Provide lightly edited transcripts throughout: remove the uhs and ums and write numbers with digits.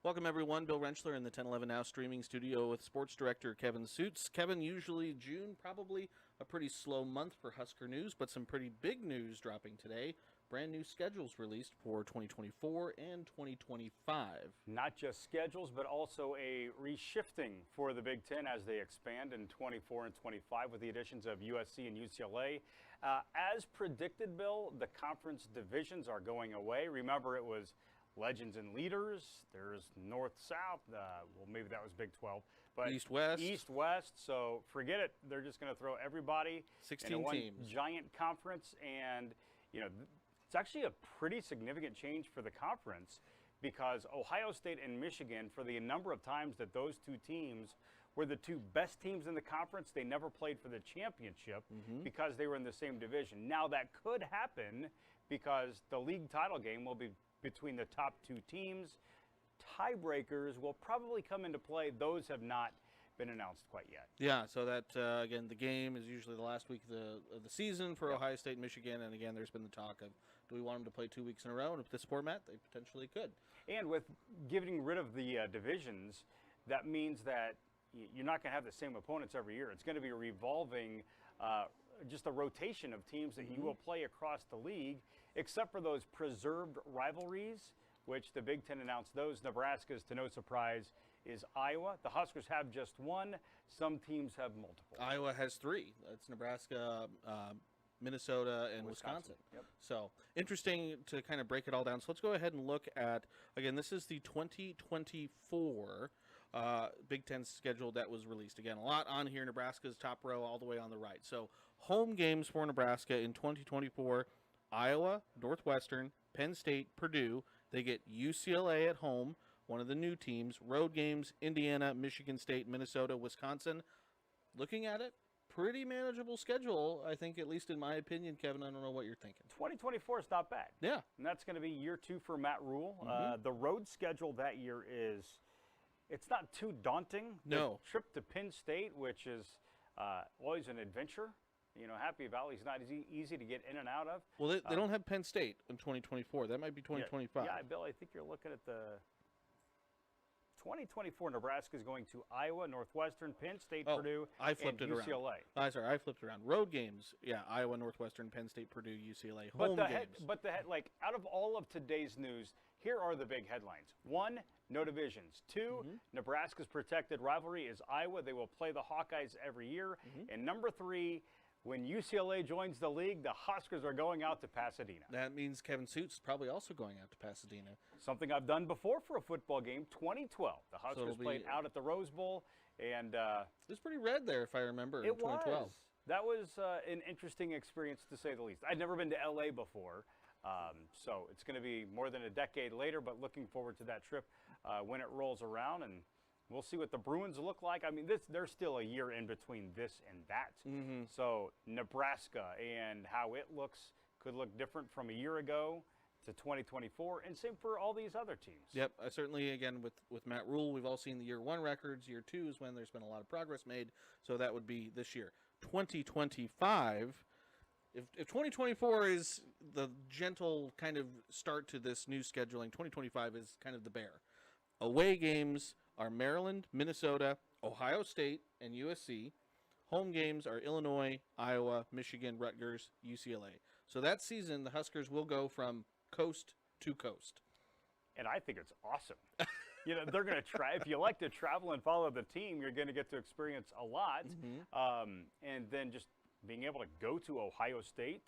Welcome, everyone. Bill Rentschler in the 1011 Now streaming studio with sports director Kevin Sjuts. Kevin, usually June, probably a pretty slow month for Husker news, but some pretty big news dropping today. Brand new schedules released for 2024 and 2025. Not just schedules, but also a reshifting for the Big Ten as they expand in 24 and 25 with the additions of USC and UCLA. As predicted, Bill, the conference divisions are going away. Remember, it was legends and leaders. There's north-south. Well, maybe that was Big 12. But East-West. East-West. So forget it. They're just going to throw everybody 16 in one teams. Giant conference. And, it's actually a pretty significant change for the conference because Ohio State and Michigan, for the number of times that those two teams were the two best teams in the conference, they never played for the championship because they were in the same division. Now, that could happen because the league title game will be between the top two teams. Tiebreakers will probably come into play. Those have not been announced quite yet. Yeah, so that, again, the game is usually the last week of the season for Ohio State and Michigan. And, again, there's been the talk of, do we want them to play 2 weeks in a row? And with this format, they potentially could. And with getting rid of the divisions, that means that you're not going to have the same opponents every year. It's going to be a revolving just a rotation of teams that you will play across the league, except for those preserved rivalries, which the Big Ten announced those. Nebraska's, to no surprise, is Iowa. The Huskers have just one. Some teams have multiple. Iowa has three. It's Nebraska, Minnesota, and Wisconsin. Yep. So interesting to kind of break it all down. So let's go ahead and look at, again, this is the 2024 Big Ten schedule that was released. Again, a lot on here. Nebraska's top row all the way on the right. So home games for Nebraska in 2024, Iowa, Northwestern, Penn State, Purdue. They get UCLA at home, one of the new teams. Road games, Indiana, Michigan State, Minnesota, Wisconsin. Looking at it, pretty manageable schedule, I think, at least in my opinion. Kevin, I don't know what you're thinking. 2024 is not bad. Yeah. And that's going to be year two for Matt Rule. The road schedule that year it's not too daunting. No. The trip to Penn State, which is always an adventure. Happy Valley is not easy to get in and out of. Well, they don't have Penn State in 2024. That might be 2025. Yeah, Bill, I think you're looking at the 2024. Nebraska is going to Iowa, Northwestern, Penn State, Purdue, I flipped and it UCLA. Around. Sorry, I flipped it around. Road games, yeah, Iowa, Northwestern, Penn State, Purdue, UCLA. Home games. Out of all of today's news, here are the big headlines. 1, no divisions. 2, Nebraska's protected rivalry is Iowa. They will play the Hawkeyes every year. And number 3, when UCLA joins the league, the Huskers are going out to Pasadena. That means Kevin Sjuts is probably also going out to Pasadena. Something I've done before for a football game, 2012. The Huskers played out at the Rose Bowl, and it was pretty red there, if I remember, in 2012. That was an interesting experience, to say the least. I'd never been to L.A. before, so it's going to be more than a decade later, but looking forward to that trip when it rolls around, and we'll see what the Bruins look like. I mean, there's still a year in between this and that. So Nebraska and how it looks could look different from a year ago to 2024, and same for all these other teams. Yep, certainly, again, with Matt Rule, we've all seen the year 1 records. Year 2 is when there's been a lot of progress made, so that would be this year. 2025, if 2024 is the gentle kind of start to this new scheduling, 2025 is kind of the bear. Away games are Maryland, Minnesota, Ohio State, and USC. Home games are Illinois, Iowa, Michigan, Rutgers, UCLA. So that season, the Huskers will go from coast to coast. And I think it's awesome. They're going to try. If you like to travel and follow the team, you're going to get to experience a lot. And then just being able to go to Ohio State,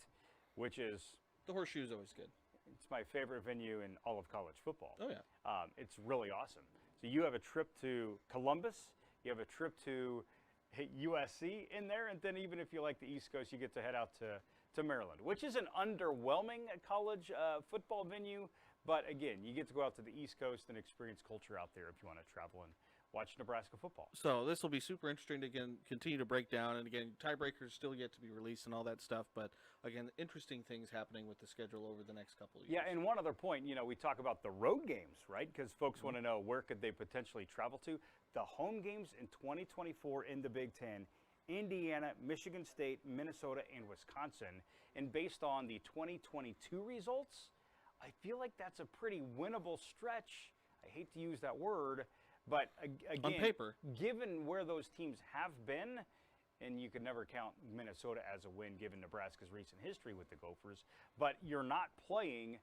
which is... The Horseshoe is always good. It's my favorite venue in all of college football. Oh, yeah. It's really awesome. So you have a trip to Columbus, you have a trip to USC in there, and then even if you like the East Coast, you get to head out to Maryland, which is an underwhelming college football venue. But again, you get to go out to the East Coast and experience culture out there if you want to travel and watch Nebraska football. So this will be super interesting to, again, continue to break down. And again, tiebreakers still yet to be released and all that stuff. But again, interesting things happening with the schedule over the next couple of years. Yeah, and one other point, we talk about the road games, right? Because folks want to know where could they potentially travel to. The home games in 2024 in the Big Ten, Indiana, Michigan State, Minnesota, and Wisconsin. And based on the 2022 results, I feel like that's a pretty winnable stretch. I hate to use that word, but again, On paper. given where those teams have been, and you could never count Minnesota as a win given Nebraska's recent history with the Gophers, but you're not playing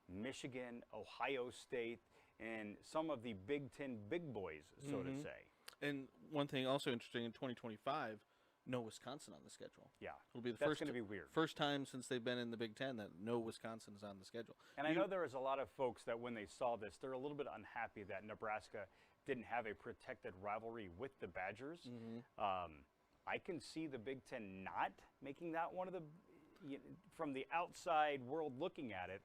Michigan, Ohio State, and some of the Big Ten big boys, so to say. And one thing also interesting, in 2025, no Wisconsin on the schedule. Yeah, It'll be the that's first going to be weird. First time since they've been in the Big Ten that no Wisconsin is on the schedule. And I know there was a lot of folks that when they saw this, they're a little bit unhappy that Nebraska didn't have a protected rivalry with the Badgers. I can see the Big Ten not making that one of the, from the outside world looking at it,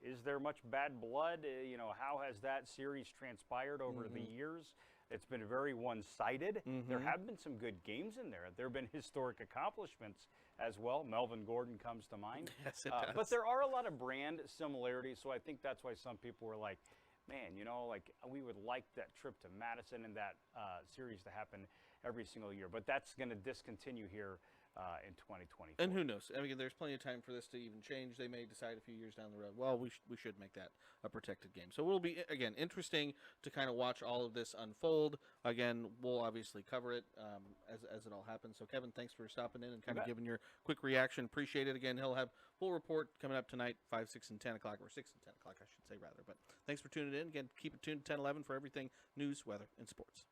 is there much bad blood? How has that series transpired over the years? It's been very one-sided. There have been some good games in there. There have been historic accomplishments as well. Melvin Gordon comes to mind. Yes, it does. But there are a lot of brand similarities, so I think that's why some people were like, man, we would like that trip to Madison and that series to happen every single year. But that's going to discontinue here in 2024. And who knows? I mean, there's plenty of time for this to even change. They may decide a few years down the road, well, we should make that a protected game. So it will be, again, interesting to kind of watch all of this unfold. Again, we'll obviously cover it as it all happens. So, Kevin, thanks for stopping in and kind of giving your quick reaction. Appreciate it. Again, he'll have full report coming up tonight, 5, 6, and 10 o'clock, or 6 and 10 o'clock, I should say, rather. But thanks for tuning in. Again, keep it tuned to 10, 11 for everything news, weather, and sports.